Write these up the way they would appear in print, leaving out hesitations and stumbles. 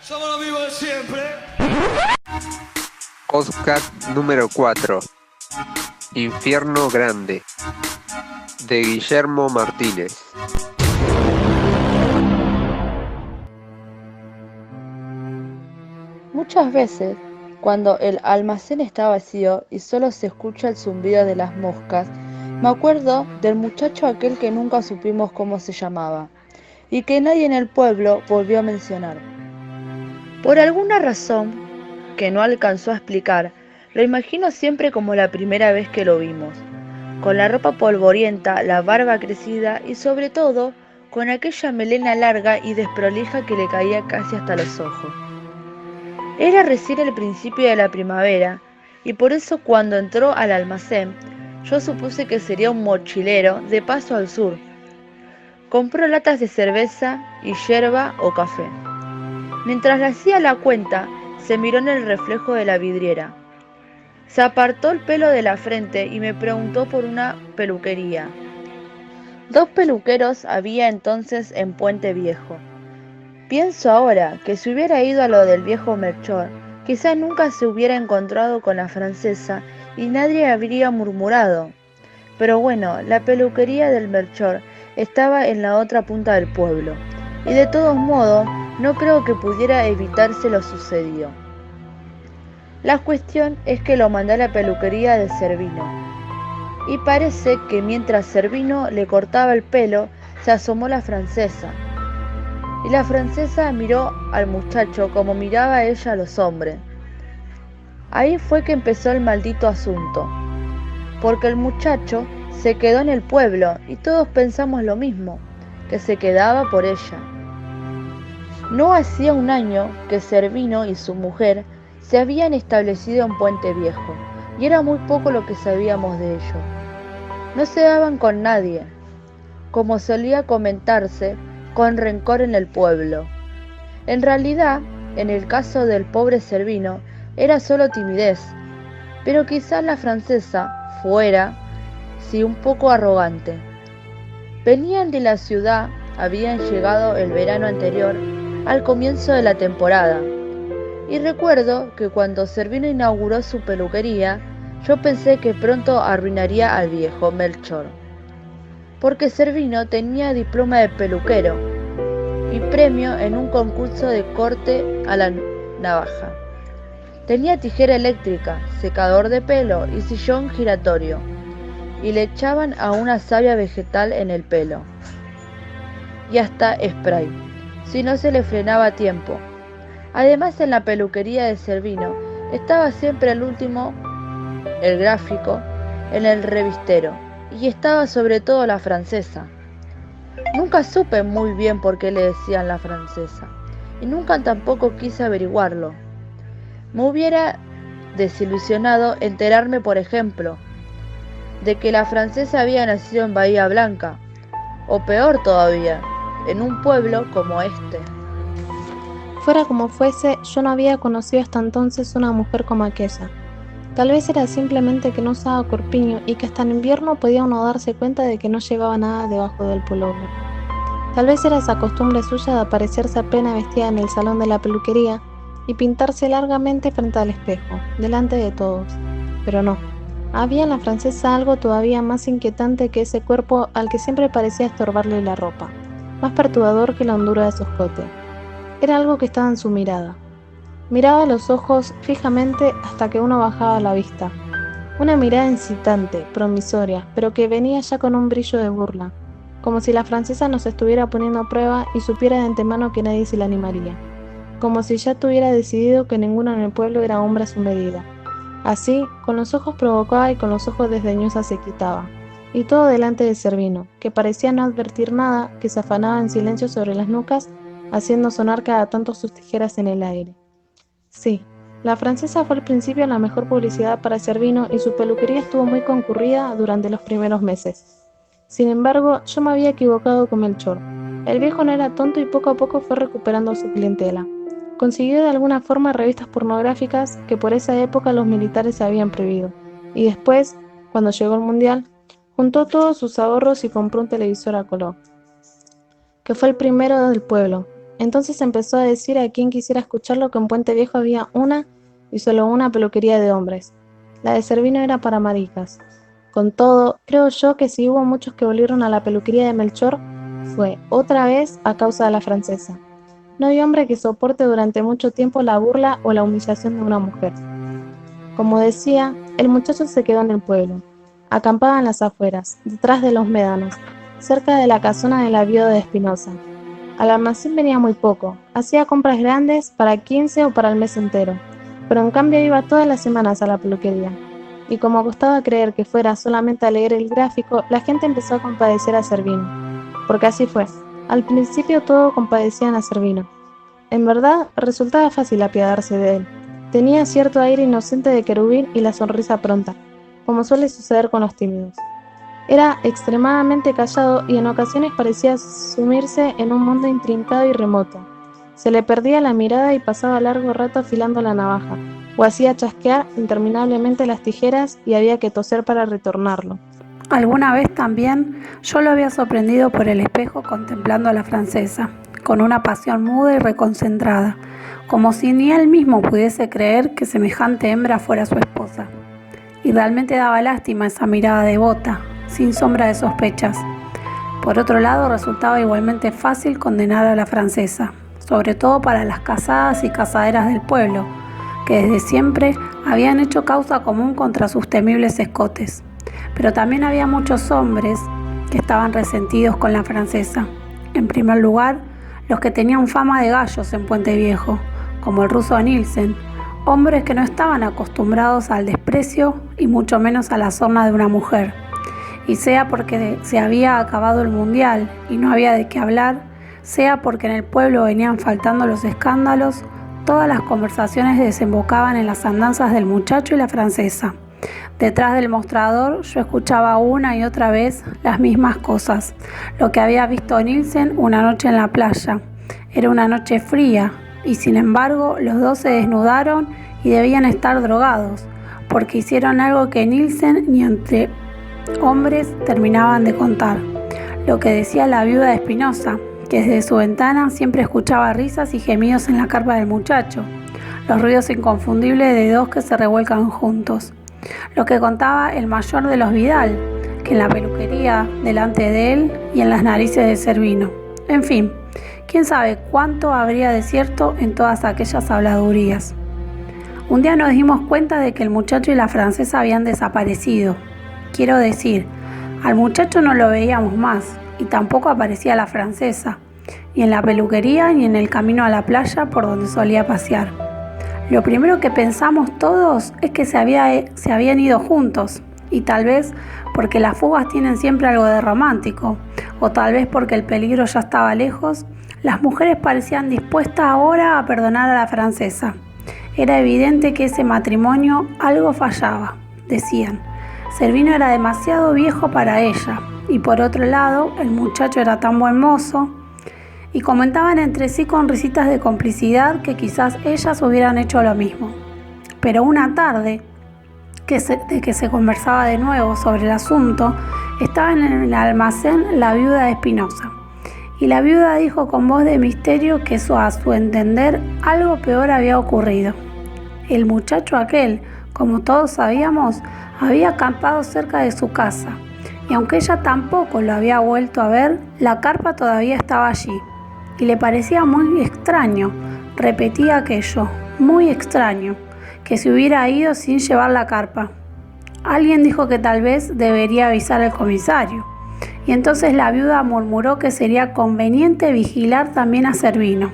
Somos los mismos de siempre. Podcast número 4. Infierno Grande, de Guillermo Martínez. Muchas veces, cuando el almacén está vacío y solo se escucha el zumbido de las moscas, me acuerdo del muchacho aquel que nunca supimos cómo se llamaba y que nadie en el pueblo volvió a mencionar. Por alguna razón que no alcanzó a explicar, lo imagino siempre como la primera vez que lo vimos, con la ropa polvorienta, la barba crecida y sobre todo con aquella melena larga y desprolija que le caía casi hasta los ojos. Era recién el principio de la primavera, y por eso cuando entró al almacén, yo supuse que sería un mochilero de paso al sur. Compró latas de cerveza y yerba o café. Mientras le hacía la cuenta, se miró en el reflejo de la vidriera. Se apartó el pelo de la frente y me preguntó por una peluquería. 2 peluqueros había entonces en Puente Viejo. Pienso ahora que si hubiera ido a lo del viejo Melchor, quizá nunca se hubiera encontrado con la francesa y nadie habría murmurado. Pero bueno, la peluquería del Melchor estaba en la otra punta del pueblo, y de todos modos no creo que pudiera evitarse lo sucedido. La cuestión es que lo mandé a la peluquería de Cervino, y parece que mientras Cervino le cortaba el pelo, se asomó la francesa. Y la francesa miró al muchacho como miraba ella a los hombres. Ahí fue que empezó el maldito asunto, porque el muchacho se quedó en el pueblo y todos pensamos lo mismo, que se quedaba por ella. No hacía un año que Cervino y su mujer se habían establecido en Puente Viejo, y era muy poco lo que sabíamos de ellos. No se daban con nadie, como solía comentarse, con rencor en el pueblo. En realidad, en el caso del pobre Cervino, era solo timidez, pero quizás la francesa fuera, sí, un poco arrogante. Venían de la ciudad, habían llegado el verano anterior, al comienzo de la temporada, y recuerdo que cuando Cervino inauguró su peluquería, yo pensé que pronto arruinaría al viejo Melchor, porque Cervino tenía diploma de peluquero y premio en un concurso de corte a la navaja. Tenía tijera eléctrica, secador de pelo y sillón giratorio, y le echaban a una savia vegetal en el pelo, y hasta spray, si no se le frenaba a tiempo. Además, en la peluquería de Cervino estaba siempre el último, el gráfico, en el revistero, y estaba sobre todo la francesa. Nunca supe muy bien por qué le decían la francesa, y nunca tampoco quise averiguarlo. Me hubiera desilusionado enterarme, por ejemplo, de que la francesa había nacido en Bahía Blanca, o peor todavía, en un pueblo como este. Fuera como fuese, yo no había conocido hasta entonces una mujer como aquella. Tal vez era simplemente que no usaba corpiño y que hasta en invierno podía uno darse cuenta de que no llevaba nada debajo del pullover. Tal vez era esa costumbre suya de aparecerse apenas vestida en el salón de la peluquería y pintarse largamente frente al espejo, delante de todos. Pero no, había en la francesa algo todavía más inquietante que ese cuerpo al que siempre parecía estorbarle la ropa, más perturbador que la hondura de su escote. Era algo que estaba en su mirada. Miraba a los ojos fijamente hasta que uno bajaba la vista. Una mirada incitante, promisoria, pero que venía ya con un brillo de burla, como si la francesa nos estuviera poniendo a prueba y supiera de antemano que nadie se la animaría, como si ya tuviera decidido que ninguno en el pueblo era hombre a su medida. Así, con los ojos provocaba y con los ojos desdeñosa se quitaba, y todo delante de Cervino, que parecía no advertir nada, que se afanaba en silencio sobre las nucas, haciendo sonar cada tanto sus tijeras en el aire. Sí, la francesa fue al principio la mejor publicidad para Cervino y su peluquería estuvo muy concurrida durante los primeros meses. Sin embargo, yo me había equivocado con Melchor. El viejo no era tonto y poco a poco fue recuperando su clientela. Consiguió de alguna forma revistas pornográficas que por esa época los militares se habían prohibido. Y después, cuando llegó el mundial, juntó todos sus ahorros y compró un televisor a color, que fue el primero del pueblo, Entonces empezó a decir a quien quisiera escucharlo que en Puente Viejo había una y solo una peluquería de hombres. La de Cervino era para maricas. Con todo, creo yo que si hubo muchos que volvieron a la peluquería de Melchor, fue, otra vez, a causa de la francesa. No hay hombre que soporte durante mucho tiempo la burla o la humillación de una mujer. Como decía, el muchacho se quedó en el pueblo. Acampaba en las afueras, detrás de los médanos, cerca de la casona de la viuda de Espinosa. Al almacén venía muy poco, hacía compras grandes para 15 o para el mes entero, pero en cambio iba todas las semanas a la peluquería. Y como costaba creer que fuera solamente a leer el gráfico, la gente empezó a compadecer a Cervino. Porque así fue. Al principio todo compadecían a Cervino. En verdad, resultaba fácil apiadarse de él. Tenía cierto aire inocente de querubín y la sonrisa pronta, como suele suceder con los tímidos. Era extremadamente callado y en ocasiones parecía sumirse en un mundo intrincado y remoto. Se le perdía la mirada y pasaba largo rato afilando la navaja, o hacía chasquear interminablemente las tijeras y había que toser para retornarlo. Alguna vez también yo lo había sorprendido por el espejo contemplando a la francesa, con una pasión muda y reconcentrada, como si ni él mismo pudiese creer que semejante hembra fuera su esposa. Y realmente daba lástima esa mirada devota, sin sombra de sospechas. Por otro lado, resultaba igualmente fácil condenar a la francesa, sobre todo para las casadas y casaderas del pueblo, que desde siempre habían hecho causa común contra sus temibles escotes. Pero también había muchos hombres que estaban resentidos con la francesa. En primer lugar, los que tenían fama de gallos en Puente Viejo, como el ruso Nielsen, hombres que no estaban acostumbrados al desprecio y mucho menos a la sorna de una mujer. Y sea porque se había acabado el mundial y no había de qué hablar, sea porque en el pueblo venían faltando los escándalos, todas las conversaciones desembocaban en las andanzas del muchacho y la francesa. Detrás del mostrador yo escuchaba una y otra vez las mismas cosas. Lo que había visto Nielsen una noche en la playa. Era una noche fría y sin embargo los dos se desnudaron y debían estar drogados, porque hicieron algo que Nielsen ni entre hombres terminaban de contar. Lo que decía la viuda de Espinosa, que desde su ventana siempre escuchaba risas y gemidos en la carpa del muchacho, los ruidos inconfundibles de dos que se revuelcan juntos. Lo que contaba el mayor de los Vidal, que en la peluquería delante de él y en las narices de Cervino. En fin, quién sabe cuánto habría de cierto en todas aquellas habladurías. Un día nos dimos cuenta de que el muchacho y la francesa habían desaparecido. Quiero decir, al muchacho no lo veíamos más y tampoco aparecía la francesa, ni en la peluquería ni en el camino a la playa por donde solía pasear. Lo primero que pensamos todos es que se habían ido juntos, y tal vez porque las fugas tienen siempre algo de romántico, o tal vez porque el peligro ya estaba lejos, las mujeres parecían dispuestas ahora a perdonar a la francesa. Era evidente que ese matrimonio algo fallaba, decían. Cervino era demasiado viejo para ella, y por otro lado, el muchacho era tan buen mozo, y comentaban entre sí con risitas de complicidad que quizás ellas hubieran hecho lo mismo. Pero una tarde, de que se conversaba de nuevo sobre el asunto, estaba en el almacén la viuda de Espinosa, y la viuda dijo con voz de misterio que a su entender algo peor había ocurrido. El muchacho aquel, como todos sabíamos, había acampado cerca de su casa, y aunque ella tampoco lo había vuelto a ver, la carpa todavía estaba allí. Y le parecía muy extraño, repetía aquello, muy extraño, que se hubiera ido sin llevar la carpa. Alguien dijo que tal vez debería avisar al comisario, y entonces la viuda murmuró que sería conveniente vigilar también a Cervino.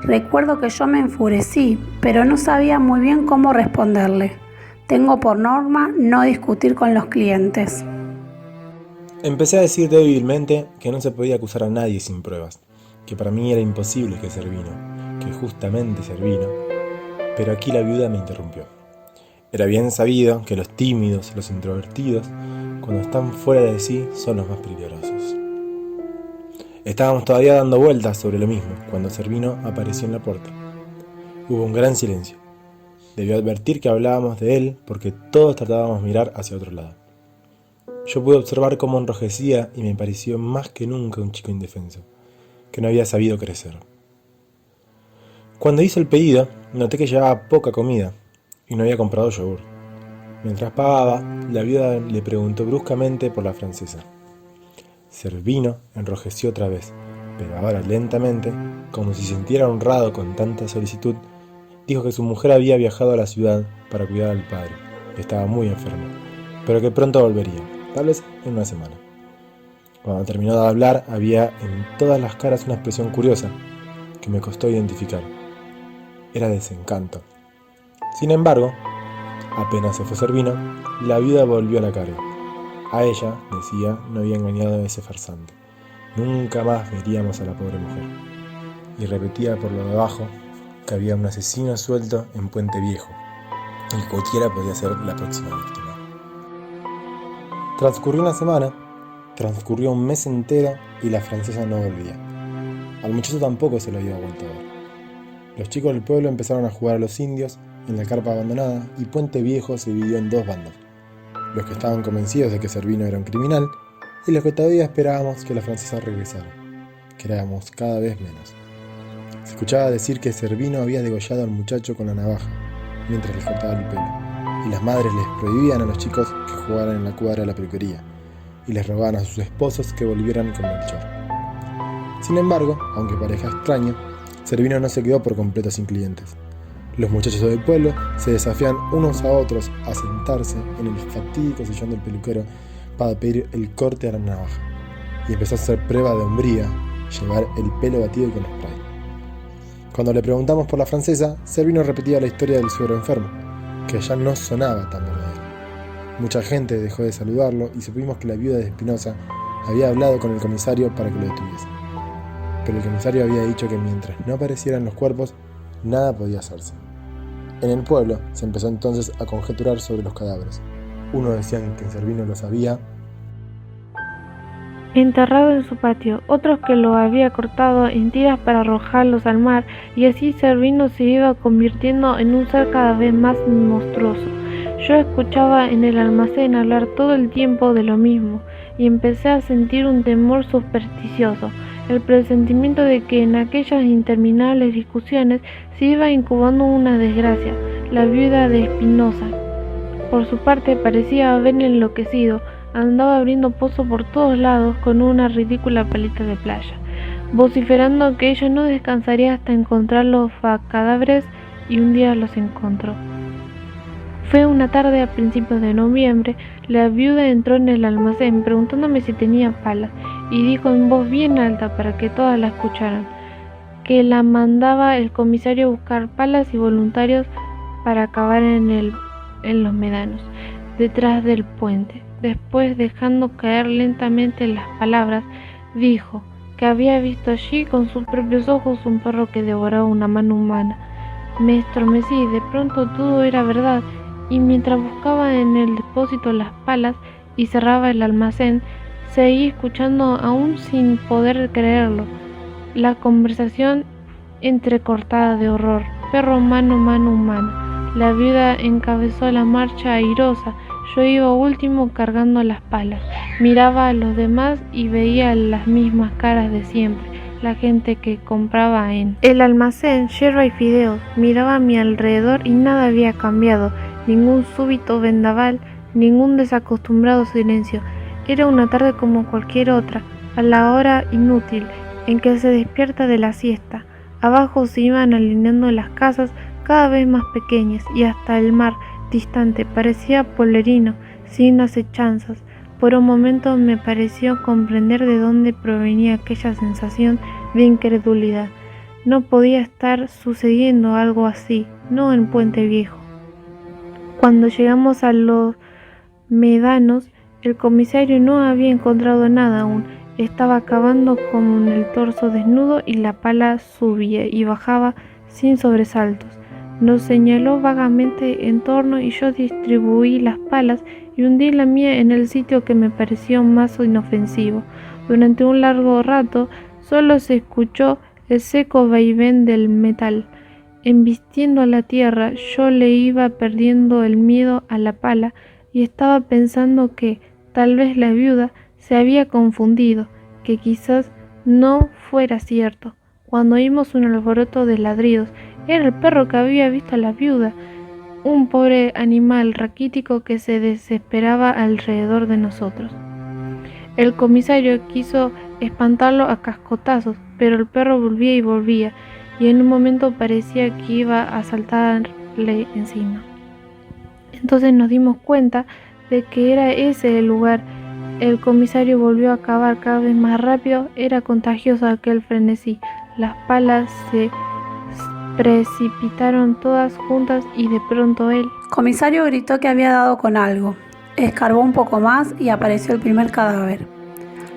Recuerdo que yo me enfurecí, pero no sabía muy bien cómo responderle. Tengo por norma no discutir con los clientes. Empecé a decir débilmente que no se podía acusar a nadie sin pruebas, que para mí era imposible que Cervino, que justamente Cervino, pero aquí la viuda me interrumpió. Era bien sabido que los tímidos, los introvertidos, cuando están fuera de sí, son los más peligrosos. Estábamos todavía dando vueltas sobre lo mismo, cuando Cervino apareció en la puerta. Hubo un gran silencio. Debió advertir que hablábamos de él, porque todos tratábamos de mirar hacia otro lado. Yo pude observar cómo enrojecía y me pareció más que nunca un chico indefenso, que no había sabido crecer. Cuando hice el pedido, noté que llevaba poca comida y no había comprado yogur. Mientras pagaba, la viuda le preguntó bruscamente por la francesa. Servino enrojeció otra vez, pero ahora lentamente, como si se sintiera honrado con tanta solicitud, dijo que su mujer había viajado a la ciudad para cuidar al padre, que estaba muy enfermo, pero que pronto volvería, tal vez en una semana. Cuando terminó de hablar, había en todas las caras una expresión curiosa que me costó identificar. Era desencanto. Sin embargo, apenas se fue Servino, la viuda volvió a la carga. A ella, decía, no había engañado a ese farsante. Nunca más veríamos a la pobre mujer. Y repetía por lo de abajo que había un asesino suelto en Puente Viejo, y que cualquiera podía ser la próxima víctima. Transcurrió una semana, transcurrió un mes entero y la francesa no volvía. Al muchacho tampoco se lo había vuelto a ver. Los chicos del pueblo empezaron a jugar a los indios en la carpa abandonada y Puente Viejo se dividió en dos bandos. Los que estaban convencidos de que Servino era un criminal y los que todavía esperábamos que la francesa regresara, que éramos cada vez menos. Se escuchaba decir que Servino había degollado al muchacho con la navaja mientras les cortaba el pelo, y las madres les prohibían a los chicos que jugaran en la cuadra de la peluquería y les rogaban a sus esposos que volvieran con Melchor. Sin embargo, aunque parezca extraño, Servino no se quedó por completo sin clientes. Los muchachos del pueblo se desafían unos a otros a sentarse en el fatídico sillón del peluquero para pedir el corte a la navaja, y empezó a hacer prueba de hombría, llevar el pelo batido con spray. Cuando le preguntamos por la francesa, Servino repetía la historia del suegro enfermo, que ya no sonaba tan verdadera. Mucha gente dejó de saludarlo y supimos que la viuda de Espinosa había hablado con el comisario para que lo detuviese. Pero el comisario había dicho que mientras no aparecieran los cuerpos, nada podía hacerse. En el pueblo se empezó entonces a conjeturar sobre los cadáveres. Unos decían que Servino los había enterrado en su patio, otros que lo había cortado en tiras para arrojarlos al mar, y así Servino se iba convirtiendo en un ser cada vez más monstruoso. Yo escuchaba en el almacén hablar todo el tiempo de lo mismo, y empecé a sentir un temor supersticioso, el presentimiento de que en aquellas interminables discusiones se iba incubando una desgracia. La viuda de Espinosa, por su parte, parecía haber enloquecido. Andaba abriendo pozo por todos lados con una ridícula palita de playa, vociferando que ella no descansaría hasta encontrar los cadáveres, y un día los encontró. Fue una tarde a principios de noviembre. La viuda entró en el almacén preguntándome si tenía palas, y dijo en voz bien alta para que todas la escucharan, que la mandaba el comisario a buscar palas y voluntarios para cavar en los médanos, detrás del puente. Después, dejando caer lentamente las palabras, dijo que había visto allí con sus propios ojos un perro que devoraba una mano humana. Me estremecí, de pronto todo era verdad, y mientras buscaba en el depósito las palas y cerraba el almacén, seguí escuchando aún sin poder creerlo, la conversación entrecortada de horror. Perro, mano humana. La viuda encabezó la marcha airosa. Yo iba último cargando las palas. Miraba a los demás y veía las mismas caras de siempre. La gente que compraba en el almacén yerba y fideos. Miraba a mi alrededor y nada había cambiado. Ningún súbito vendaval, ningún desacostumbrado silencio. Era una tarde como cualquier otra, a la hora inútil en que se despierta de la siesta. Abajo se iban alineando las casas cada vez más pequeñas, y hasta el mar distante parecía polerino, sin acechanzas. Por un momento me pareció comprender de dónde provenía aquella sensación de incredulidad. No podía estar sucediendo algo así, no en Puente Viejo. Cuando llegamos a los médanos, el comisario no había encontrado nada aún. Estaba cavando con el torso desnudo y la pala subía y bajaba sin sobresaltos. Nos señaló vagamente en torno y yo distribuí las palas y hundí la mía en el sitio que me pareció más inofensivo. Durante un largo rato solo se escuchó el seco vaivén del metal. Embistiendo la tierra, yo le iba perdiendo el miedo a la pala y estaba pensando que tal vez la viuda se había confundido, que quizás no fuera cierto. cuando oímos un alboroto de ladridos. Era el perro que había visto a la viuda, un pobre animal raquítico que se desesperaba alrededor de nosotros. El comisario quiso espantarlo a cascotazos, pero el perro volvía y volvía, y en un momento parecía que iba a saltarle encima. Entonces nos dimos cuenta de que era ese el lugar. El comisario volvió a cavar cada vez más rápido. Era contagioso aquel frenesí. Las palas se precipitaron todas juntas y de pronto él... Comisario gritó que había dado con algo. Escarbó un poco más y apareció el primer cadáver.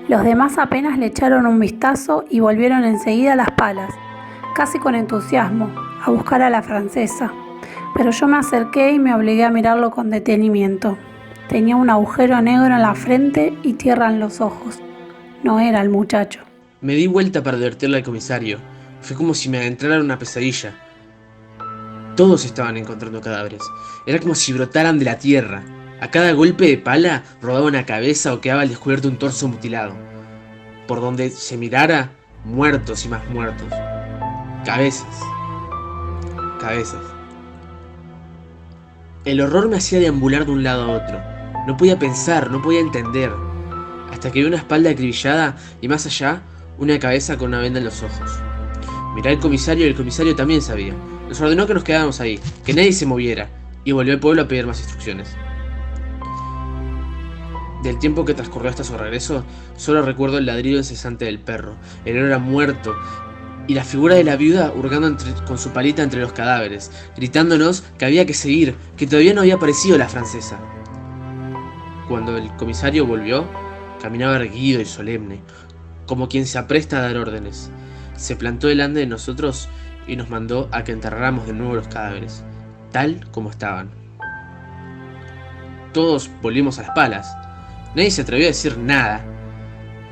Los demás apenas le echaron un vistazo y volvieron enseguida a las palas, casi con entusiasmo, a buscar a la francesa. Pero yo me acerqué y me obligué a mirarlo con detenimiento. Tenía un agujero negro en la frente y tierra en los ojos. No era el muchacho. Me di vuelta para advertirle al comisario. Fue como si me adentrara en una pesadilla. Todos estaban encontrando cadáveres. Era como si brotaran de la tierra. A cada golpe de pala rodaba una cabeza o quedaba al descubierto un torso mutilado. Por donde se mirara, muertos y más muertos. Cabezas. Cabezas. El horror me hacía deambular de un lado a otro. No podía pensar, no podía entender. Hasta que vi una espalda acribillada y más allá, una cabeza con una venda en los ojos. Miré al comisario y el comisario también sabía. Nos ordenó que nos quedáramos ahí, que nadie se moviera, y volvió al pueblo a pedir más instrucciones. Del tiempo que transcurrió hasta su regreso, solo recuerdo el ladrido incesante del perro, el olor a muerto, y la figura de la viuda hurgando con su palita entre los cadáveres, gritándonos que había que seguir, que todavía no había aparecido la francesa. Cuando el comisario volvió, caminaba erguido y solemne, como quien se apresta a dar órdenes. Se plantó delante de nosotros y nos mandó a que enterráramos de nuevo los cadáveres, tal como estaban. Todos volvimos a las palas. Nadie se atrevió a decir nada.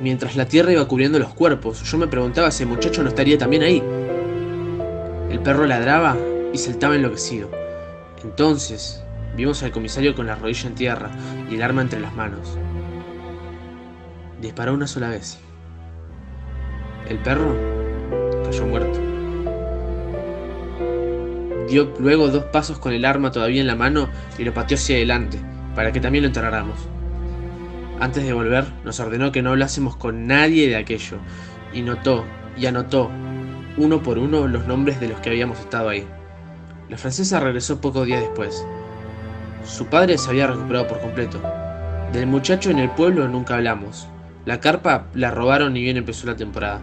Mientras la tierra iba cubriendo los cuerpos, yo me preguntaba si el muchacho no estaría también ahí. El perro ladraba y saltaba enloquecido. Entonces vimos al comisario con la rodilla en tierra y el arma entre las manos. Disparó una sola vez. El perro cayó muerto. Dio luego 2 pasos con el arma todavía en la mano y lo pateó hacia adelante, para que también lo enterráramos. Antes de volver, nos ordenó que no hablásemos con nadie de aquello, y anotó, uno por uno, los nombres de los que habíamos estado ahí. La francesa regresó pocos días después. Su padre se había recuperado por completo. Del muchacho en el pueblo nunca hablamos. La carpa la robaron ni bien empezó la temporada.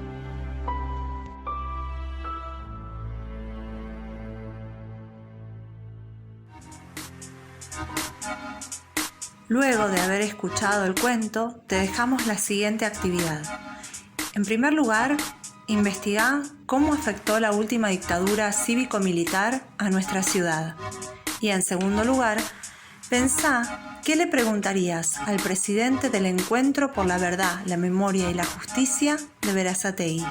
Luego de haber escuchado el cuento, te dejamos la siguiente actividad. En primer lugar, investiga cómo afectó la última dictadura cívico-militar a nuestra ciudad. Y en segundo lugar, pensá qué le preguntarías al presidente del Encuentro por la Verdad, la Memoria y la Justicia de Berazategui.